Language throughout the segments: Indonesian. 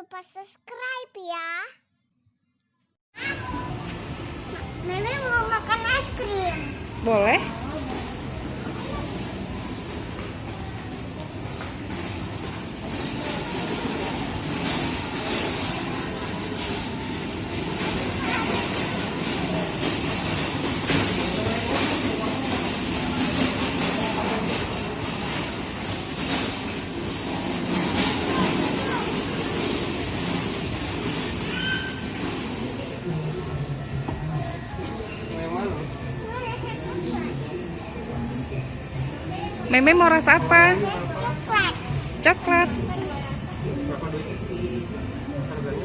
lupa subscribe ya. Nenek mau makan es krim. Boleh? Meme mau rasa apa? Coklat. Coklat.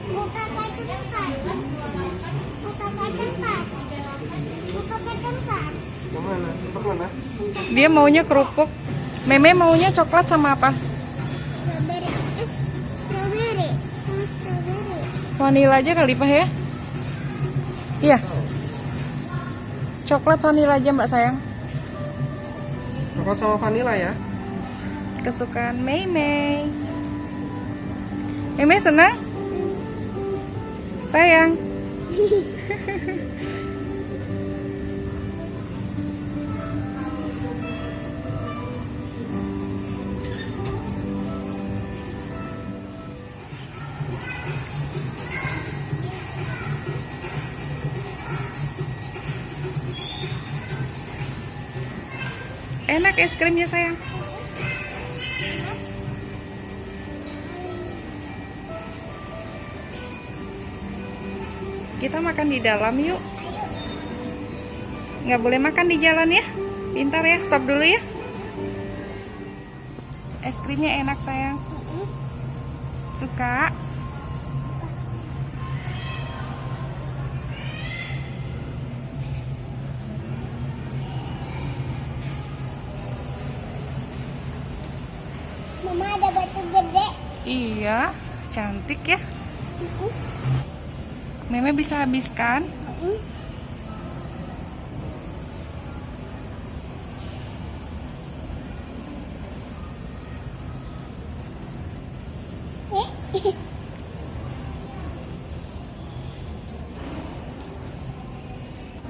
Buka ke tempat. Buka ke tempat. Buka ke tempat. Kemana? Dia maunya kerupuk. Meme maunya coklat sama apa? Strawberry. Strawberry. Strawberry. Vanila aja kali Pak ya? Iya. Coklat vanila aja Mbak sayang. Coklat sama vanila ya? Kesukaan Meme. Meme senang? Sayang. Enak es krimnya sayang. Kita makan di dalam yuk. Nggak boleh makan di jalan ya. Pintar ya, stop dulu ya. Es krimnya enak sayang. Suka? Mama ada batu gede. Iya, cantik ya. Meme bisa habiskan.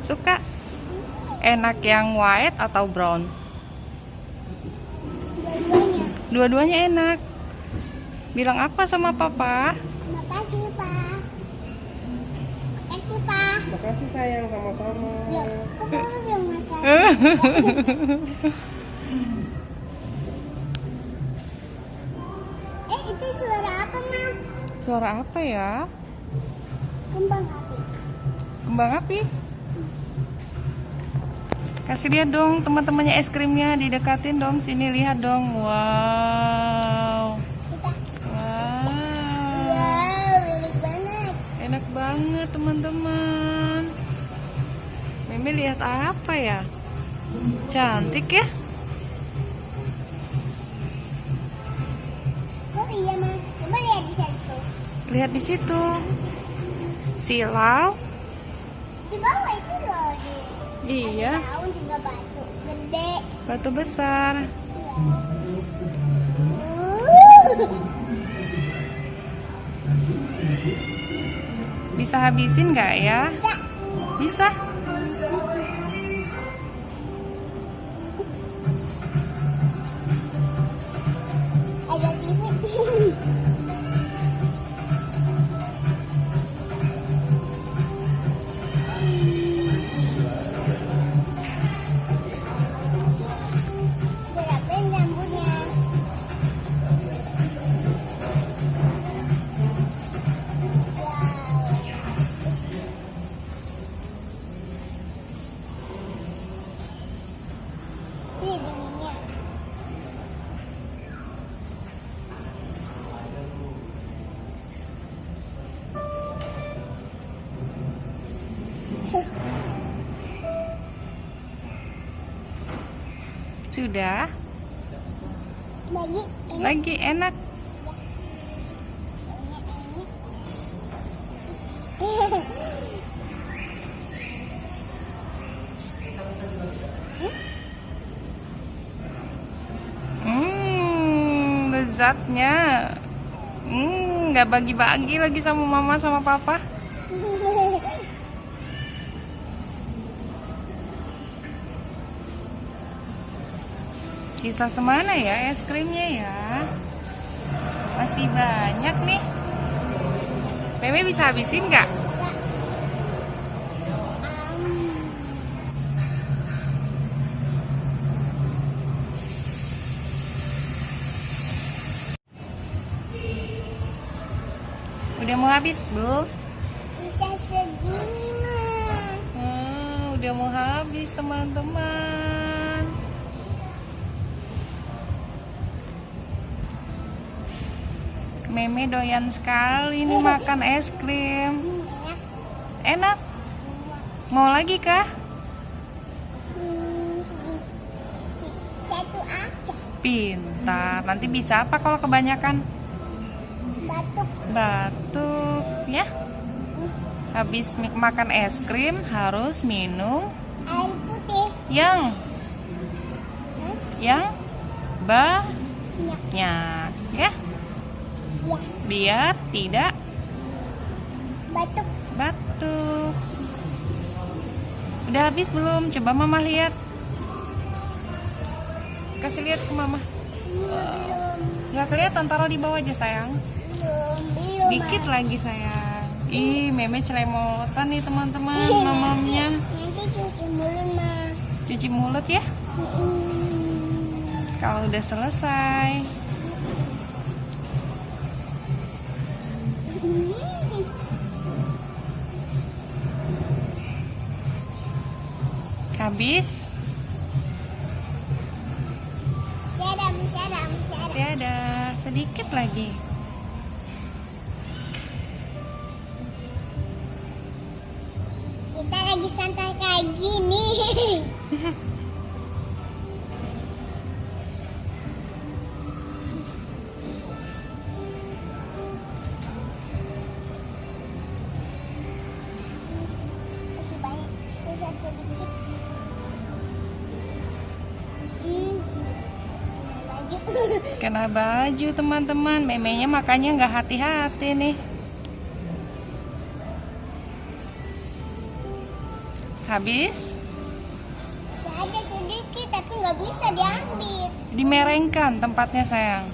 Suka? Enak yang white atau brown? Dua-duanya. Dua-duanya enak. Bilang apa sama papa? Makasih, Pak. Makasih, Pak. Makasih sayang, sama-sama. Loh, kok Mama belum makasih? Itu suara apa, Ma? Suara apa ya? Kembang api. Kembang api. Kasih lihat dong teman-temannya es krimnya, didekatin dong, sini lihat dong. Wow. Kita. Wow. Wow, enak banget. Enak banget teman-teman. Meme lihat apa ya? Cantik ya? Oh iya, Ma. Coba lihat di situ. Lihat di situ. Silau. Di bawah itu loh. Iya. Daun juga batu gede. Batu besar. Bisa habisin nggak ya? Bisa. Bisa. Ada TV. Gerakin rambutnya. Ini dinginnya. Sudah. Lagi. Lagi enak. Lezatnya. Nggak bagi-bagi lagi sama mama sama papa. Sisa semana ya es krimnya ya? Masih banyak nih. Meme bisa habisin nggak? Udah mau habis belum? Sisa segini mah. Udah mau habis teman-teman. Meme doyan sekali nih makan es krim. Enak? Mau lagi kah? Satu aja. Pintar. Nanti bisa apa kalau kebanyakan? Batuk. Batuk ya. Habis makan es krim harus minum Air putih. yang banyak Minyak. ya, Ya. biar tidak Batuk. batuk. Udah habis belum? Coba mama lihat. Kasih lihat ke mama. Nggak kelihatan, taruh di bawah aja sayang. Belum. Dikit lagi sayang. Ih, meme celemotan nih teman-teman, mamamnya. Nanti cuci mulut mah. Cuci mulut ya. Kalau udah selesai. Habis. Sedap. Masih ada sedikit lagi. Kita lagi santai kayak gini. Masih banyak, sisa sedikit. Baju. Kena baju teman-teman. Memenya makanya nggak hati-hati nih. Habis. Masih ada sedikit tapi nggak bisa diambil. Dimerengkan tempatnya sayang.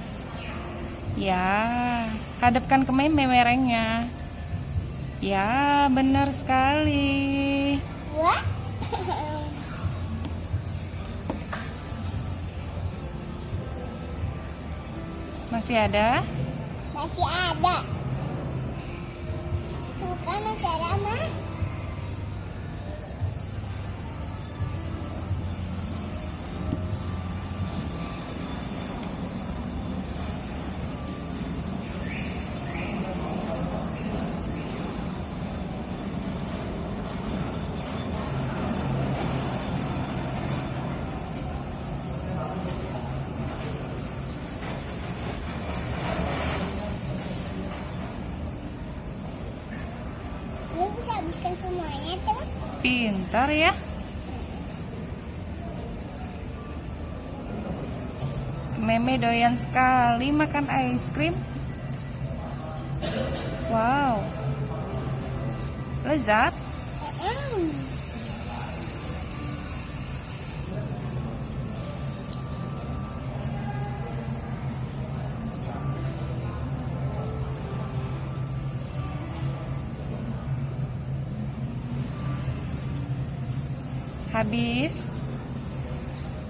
Ya, hadapkan ke meme merengnya. Ya, benar sekali. Wah. Masih ada? Masih ada. Tuh kan masih ada mah. Lu bisa habiskan semuanya tuh. Pintar ya. Meme doyan sekali makan es krim. Wow. Lezat. Habis.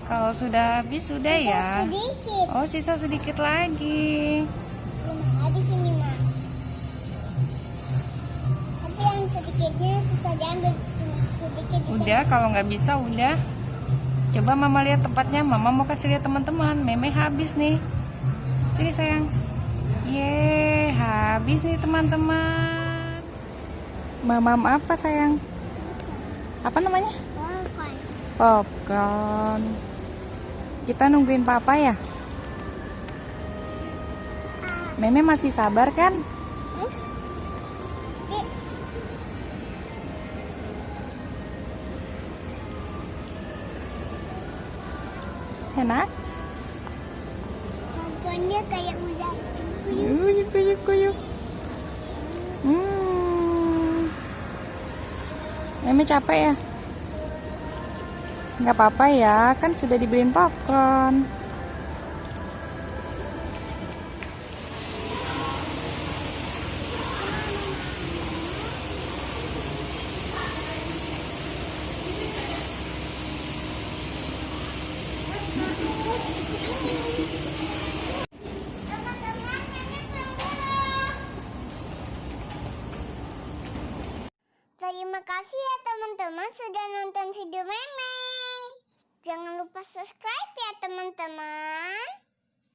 Kalau sudah habis sudah Sisa ya. sedikit. Oh, sisa sedikit lagi. Belum habis ini mah. Tapi yang sedikitnya susah diambil. Cuma sedikit bisa. Udah, kalau nggak bisa udah. Coba mama lihat tempatnya. Mama mau kasih lihat teman-teman. Meme habis nih. Sini sayang. Ye, habis nih teman-teman. Mamam apa sayang? Apa namanya? Popcorn. Popcorn. Kita nungguin papa ya. Meme masih sabar kan? Nih, Enak? popcornnya kayak udah Kuyuk. Meme capek ya? Nggak apa-apa ya, kan sudah dibeliin popcorn. Terima kasih ya teman-teman sudah nonton video Meme. Jangan lupa subscribe ya teman-teman.